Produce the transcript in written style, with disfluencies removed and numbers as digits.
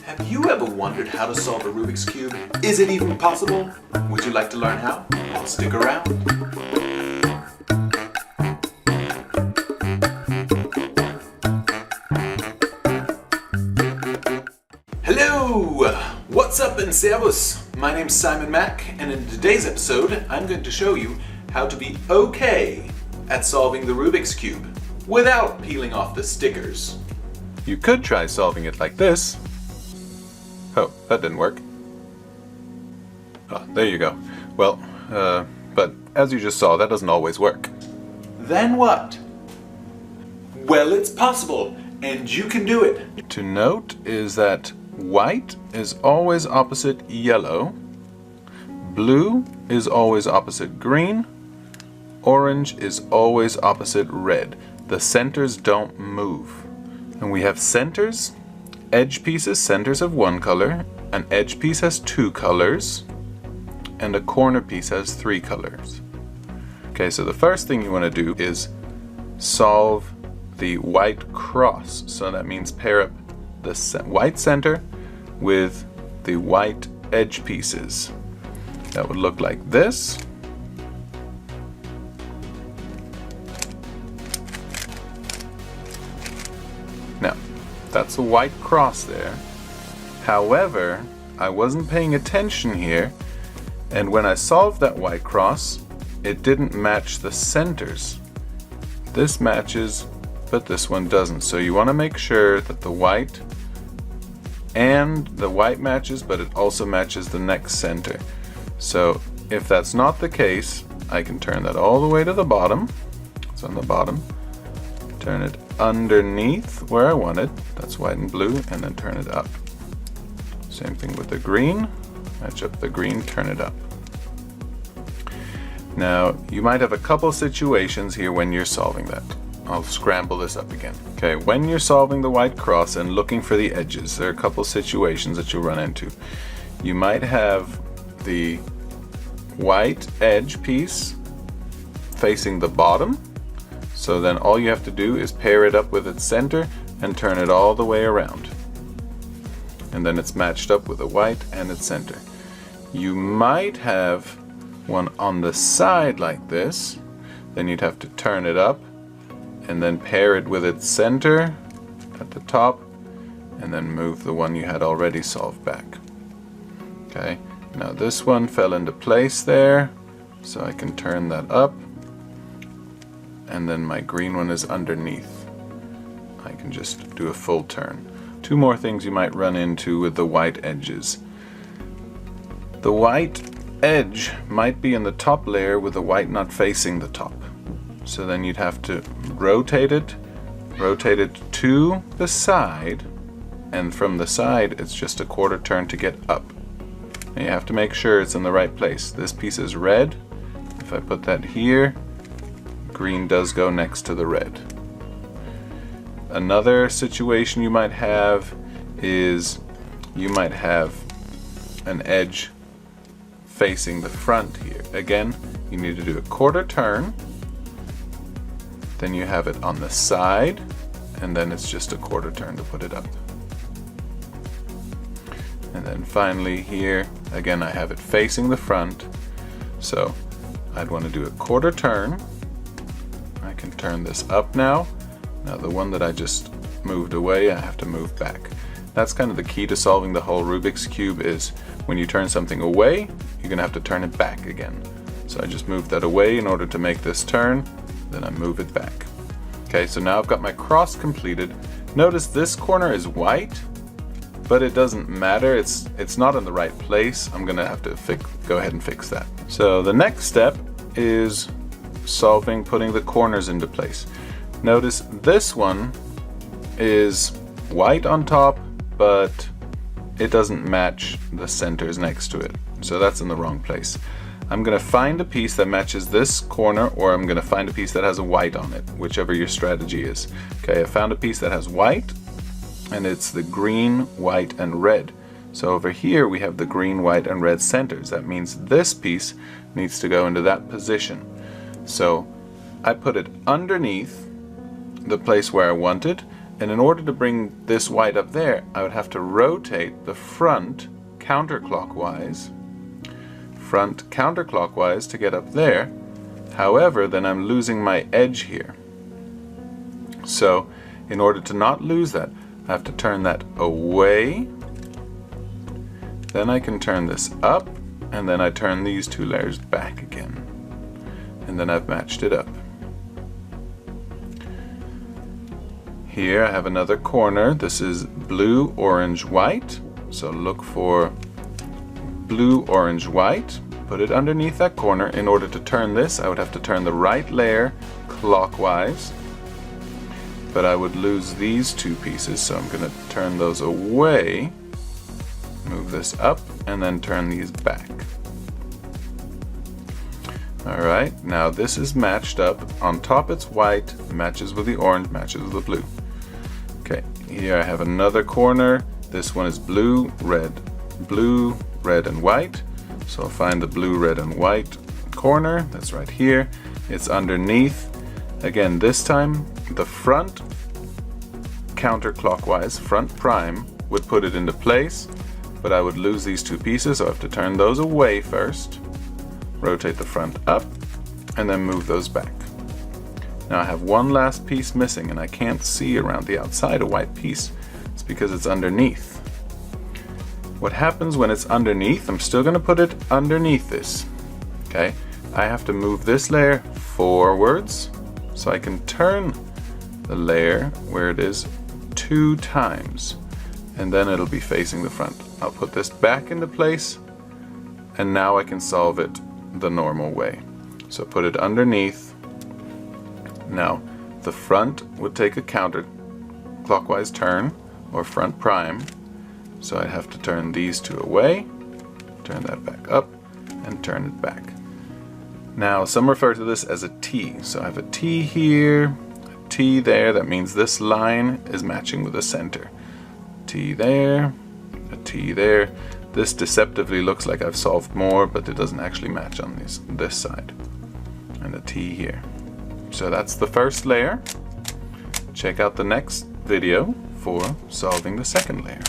Have you ever wondered how to solve a Rubik's Cube? Is it even possible? Would you like to learn how? Well, stick around. Hello! What's up and servus? My name's SimonMac, and in today's episode I'm going to show you how to be okay at solving the Rubik's Cube without peeling off the stickers. You could try solving it like this. Oh, that didn't work. Oh, there you go. Well, but as you just saw, that doesn't always work. Then what? Well, it's possible, and you can do it. To note is that white is always opposite yellow, blue is always opposite green, orange is always opposite red. The centers don't move. And we have centers, edge pieces, centers of one color, an edge piece has two colors, and a corner piece has three colors. Okay, so the first thing you want to do is solve the white cross. So that means pair up the white center with the white edge pieces. That would look like this. Now, that's a white cross there. However, I wasn't paying attention here, and when I solved that white cross, it didn't match the centers. This matches, but this one doesn't. So you want to make sure that the white matches, but it also matches the next center. So if that's not the case, I can turn that all the way to the bottom. It's on the bottom. Turn it underneath where I want it. That's white and blue, and then turn it up. Same thing with the green. Match up the green, turn it up. Now, you might have a couple situations here when you're solving that. I'll scramble this up again. Okay, when you're solving the white cross and looking for the edges, there are a couple situations that you'll run into. You might have the white edge piece facing the bottom. So then all you have to do is pair it up with its center and turn it all the way around. And then it's matched up with the white and its center. You might have one on the side like this. Then you'd have to turn it up and then pair it with its center at the top and then move the one you had already solved back. Okay, now this one fell into place there, so I can turn that up. And then my green one is underneath. I can just do a full turn. Two more things you might run into with the white edges. The white edge might be in the top layer with the white not facing the top. So then you'd have to rotate it to the side, and from the side it's just a quarter turn to get up. And you have to make sure it's in the right place. This piece is red. If I put that here, green does go next to the red. Another situation you might have is you might have an edge facing the front here. Again, you need to do a quarter turn, then you have it on the side, and then it's just a quarter turn to put it up. And then finally here, again I have it facing the front, so I'd want to do a quarter turn. I can turn this up now. Now the one that I just moved away, I have to move back. That's kind of the key to solving the whole Rubik's Cube, is when you turn something away, you're going to have to turn it back again. So I just moved that away in order to make this turn, then I move it back. Okay, so now I've got my cross completed. Notice this corner is white, but it doesn't matter. It's not in the right place. I'm going to have to go ahead and fix that. So the next step is putting the corners into place. Notice this one is white on top, but it doesn't match the centers next to it. So that's in the wrong place. I'm going to find a piece that matches this corner, or I'm going to find a piece that has a white on it, whichever your strategy is. Okay, I found a piece that has white, and it's the green, white, and red. So over here we have the green, white, and red centers. That means this piece needs to go into that position. So I put it underneath the place where I want it, And in order to bring this white up there, I would have to rotate the front counterclockwise to get up there. However, then I'm losing my edge here. So in order to not lose that, I have to turn that away. Then I can turn this up, and then I turn these two layers back again. And then I've matched it up. Here I have another corner. This is blue, orange, white. So look for blue, orange, white. Put it underneath that corner. In order to turn this, I would have to turn the right layer clockwise. But I would lose these two pieces, so I'm going to turn those away, move this up, and then turn these back. Alright, now this is matched up. On top it's white, matches with the orange, matches with the blue. Okay, here I have another corner. This one is blue, red, and white. So I'll find the blue, red, and white corner. That's right here. It's underneath. Again, this time the front counterclockwise, front prime, would put it into place, but I would lose these two pieces, so I have to turn those away first, rotate the front up, and then move those back. Now I have one last piece missing, and I can't see around the outside a white piece. It's because it's underneath. What happens when it's underneath, I'm still going to put it underneath this. Okay, I have to move this layer forwards so I can turn the layer where it is 2 times, and then it'll be facing the front. I'll put this back into place, and now I can solve it the normal way. So put it underneath. Now the front would take a counterclockwise turn, or front prime, so I have to turn these two away, turn that back up, and turn it back. Now some refer to this as a T. So I have a T here, a T there. That means this line is matching with the center. T there, a T there. This deceptively looks like I've solved more, but it doesn't actually match on this side. And a T here. So that's the first layer. Check out the next video for solving the second layer.